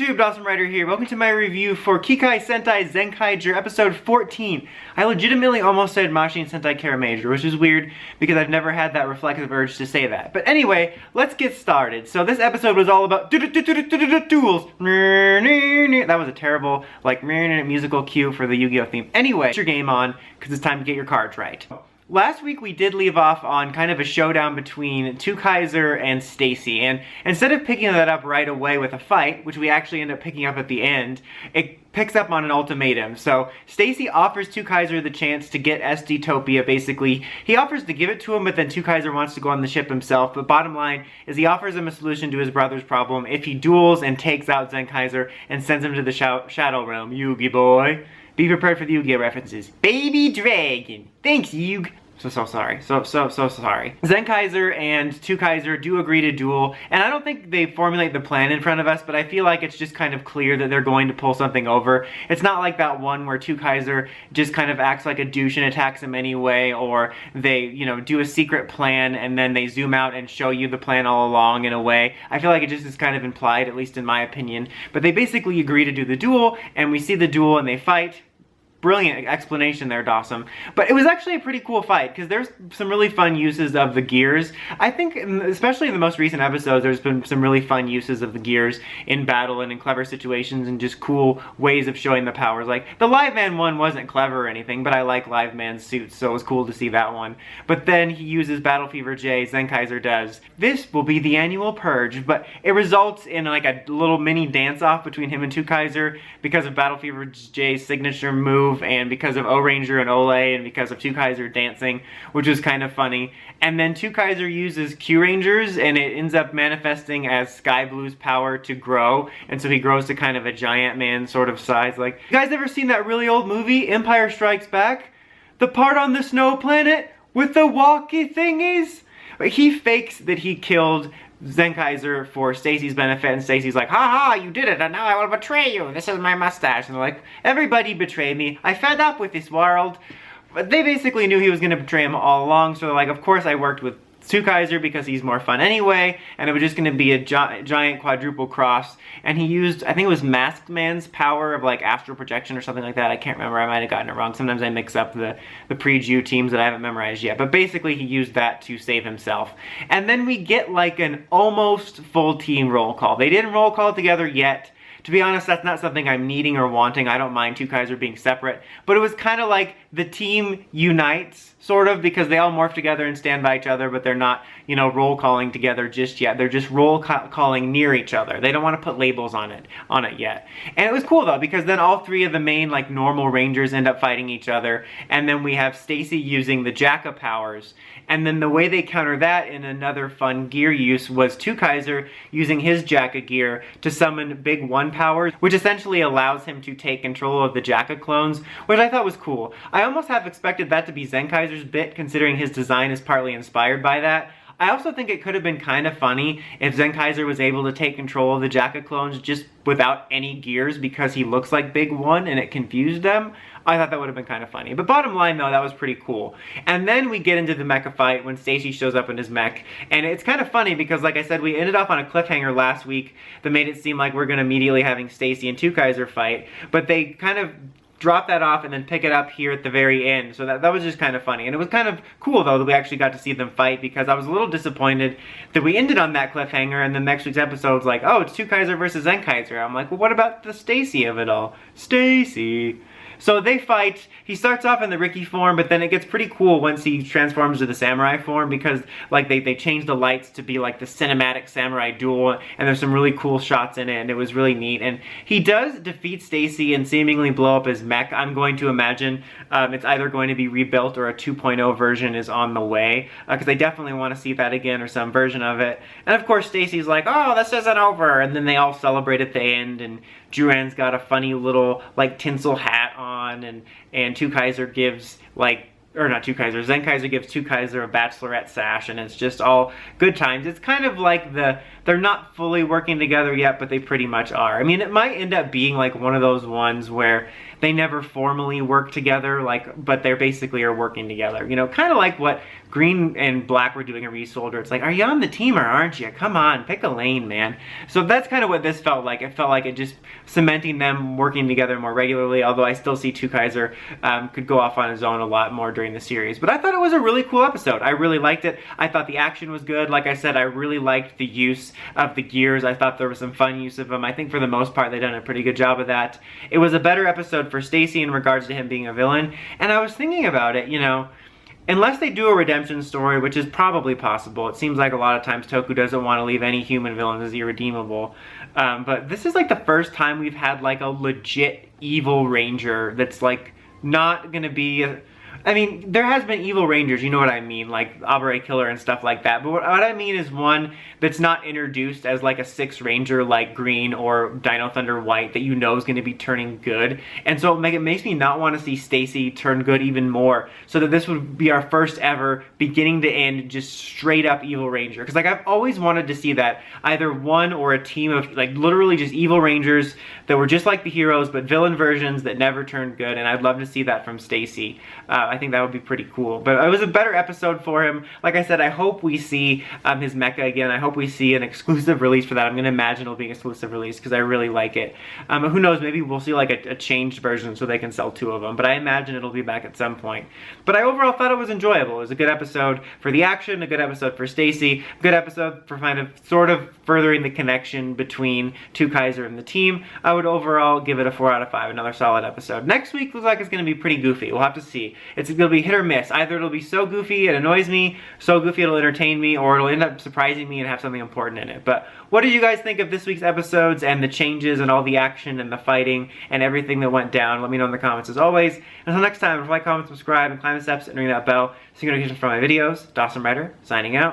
YouTube, Dawson Ryder here. Welcome to my review for Kikai Sentai Zenkaiger episode 14. I legitimately almost said Machine Sentai Major, which is weird because I've never had that reflexive urge to say that. But anyway, let's get started. So this episode was all about duels. That was a terrible, musical cue for the Yu-Gi-Oh theme. Anyway, put your game on because it's time to get your cards right. Last week we did leave off on kind of a showdown between Twokaiser and Stacy, and instead of picking that up right away with a fight, which we actually end up picking up at the end, it picks up on an ultimatum. So Stacy offers Twokaiser the chance to get SD-topia, basically. He offers to give it to him, but then Twokaiser wants to go on the ship himself. But bottom line is he offers him a solution to his brother's problem if he duels and takes out Zenkaiser and sends him to the Shadow Realm. Yugi boy. Be prepared for the Yu-Gi-Oh references. Baby Dragon. Thanks, Yug. So sorry. So sorry. Zenkaiser and Twokaiser do agree to duel, and I don't think they formulate the plan in front of us, but I feel like it's just kind of clear that they're going to pull something over. It's not like that one where Twokaiser just kind of acts like a douche and attacks him anyway, or they, do a secret plan and then they zoom out and show you the plan all along in a way. I feel like it just is kind of implied, at least in my opinion. But they basically agree to do the duel, and we see the duel and they fight. Brilliant explanation there, Dawson. But it was actually a pretty cool fight, because there's some really fun uses of the gears. I think, especially in the most recent episodes, there's been some really fun uses of the gears in battle and in clever situations and just cool ways of showing the powers. Like, the Live Man one wasn't clever or anything, but I like Live Man's suits, so it was cool to see that one. But then he uses Battle Fever J, Zenkaiser does. This will be the annual purge, but it results in like a little mini dance-off between him and Twokaiser because of Battle Fever J's signature move, and because of O-Ranger and Ole, and because of Twokaiser dancing, which was kind of funny. And then Twokaiser uses Q-Rangers, and it ends up manifesting as Sky Blue's power to grow, and so he grows to kind of a giant man sort of size. Like, you guys ever seen that really old movie, Empire Strikes Back? The part on the snow planet with the walkie thingies? He fakes that he killed Zenkaiser for Stacy's benefit, and Stacy's like, ha, you did it, and now I will betray you. This is my mustache. And they're like, everybody betrayed me. I fed up with this world. But they basically knew he was going to betray him all along, so they're like, of course I worked with Twokaiser because he's more fun anyway, and it was just going to be a giant quadruple cross. And he used, I think it was Masked Man's power of like astral projection or something like that. I can't remember, I might have gotten it wrong. Sometimes I mix up the pre-Jew teams that I haven't memorized yet. But basically he used that to save himself. And then we get like an almost full team roll call. They didn't roll call together yet. To be honest, that's not something I'm needing or wanting. I don't mind Twokaiser being separate. But it was kind of like the team unites, sort of, because they all morph together and stand by each other, but they're not, roll calling together just yet. They're just roll calling near each other. They don't want to put labels on it yet. And it was cool, though, because then all three of the main, normal Rangers end up fighting each other. And then we have Stacy using the Jacka powers. And then the way they counter that in another fun gear use was Twokaiser using his Jacka gear to summon Big One powers, which essentially allows him to take control of the Jacka clones, which I thought was cool. I almost have expected that to be Zenkaiser's bit, considering his design is partly inspired by that. I also think it could have been kind of funny if Zenkaiser was able to take control of the Jacka clones just without any gears because he looks like Big One and it confused them. I thought that would have been kind of funny. But bottom line, though, that was pretty cool. And then we get into the mecha fight when Stacy shows up in his mech. And it's kind of funny because, like I said, we ended up on a cliffhanger last week that made it seem like we're going to immediately having Stacy and Twokaiser fight. But they kind of drop that off and then pick it up here at the very end. So that was just kind of funny. And it was kind of cool, though, that we actually got to see them fight, because I was a little disappointed that we ended on that cliffhanger and then next week's episode's like, oh, it's Twokaiser versus Zenkaiser. I'm like, well, what about the Stacy of it all? Stacy. So they fight. He starts off in the Ricky form, but then it gets pretty cool once he transforms to the samurai form, because they change the lights to be like the cinematic samurai duel, and there's some really cool shots in it, and it was really neat. And he does defeat Stacy and seemingly blow up his mech. I'm going to imagine it's either going to be rebuilt or a 2.0 version is on the way, because I definitely want to see that again, or some version of it. And of course Stacy's like, oh, this isn't over, and then they all celebrate at the end, and Juran's got a funny little tinsel hat on, and Twokaiser gives Zenkaiser gives Twokaiser a bachelorette sash, and it's just all good times. It's kind of like they're not fully working together yet, but they pretty much are. I mean, it might end up being like one of those ones where they never formally work together, like, but they're basically are working together. You know, kind of like what Green and Black were doing in Resolder. It's like, are you on the team or aren't you? Come on, pick a lane, man. So that's kind of what this felt like. It felt like it just cementing them working together more regularly, although I still see Twokaiser could go off on his own a lot more during the series. But I thought it was a really cool episode. I really liked it. I thought the action was good. Like I said, I really liked the use of the gears. I thought there was some fun use of them. I think for the most part, they've done a pretty good job of that. It was a better episode for Stacy in regards to him being a villain. And I was thinking about it, you know, unless they do a redemption story, which is probably possible. It seems like a lot of times Toku doesn't want to leave any human villains as irredeemable. But this is like the first time we've had like a legit evil ranger that's like not gonna be I mean, there has been evil rangers, you know what I mean, like Abare Killer and stuff like that. But what I mean is one that's not introduced as like a 6 ranger like Green or Dino Thunder White that you know is going to be turning good. And so it makes me not want to see Stacy turn good even more. So that this would be our first ever beginning to end just straight up evil ranger. Because like I've always wanted to see that, either one or a team of like literally just evil rangers that were just like the heroes but villain versions that never turned good. And I'd love to see that from Stacy. I think that would be pretty cool. But it was a better episode for him. Like I said, I hope we see his mecha again. I hope we see an exclusive release for that. I'm going to imagine it'll be an exclusive release because I really like it. Who knows, maybe we'll see like a changed version so they can sell 2 of them. But I imagine it'll be back at some point. But I overall thought it was enjoyable. It was a good episode for the action, a good episode for Stacy, a good episode for kind of sort of furthering the connection between Twokaiser and the team. I would overall give it a 4 out of 5. Another solid episode. Next week looks like it's going to be pretty goofy. We'll have to see. It's going to be hit or miss. Either it'll be so goofy it annoys me, so goofy it'll entertain me, or it'll end up surprising me and have something important in it. But what did you guys think of this week's episodes and the changes and all the action and the fighting and everything that went down? Let me know in the comments as always. Until next time, like, comment, subscribe, and climb the steps and ring that bell so you get notifications from my videos. Dawson Ryder, signing out.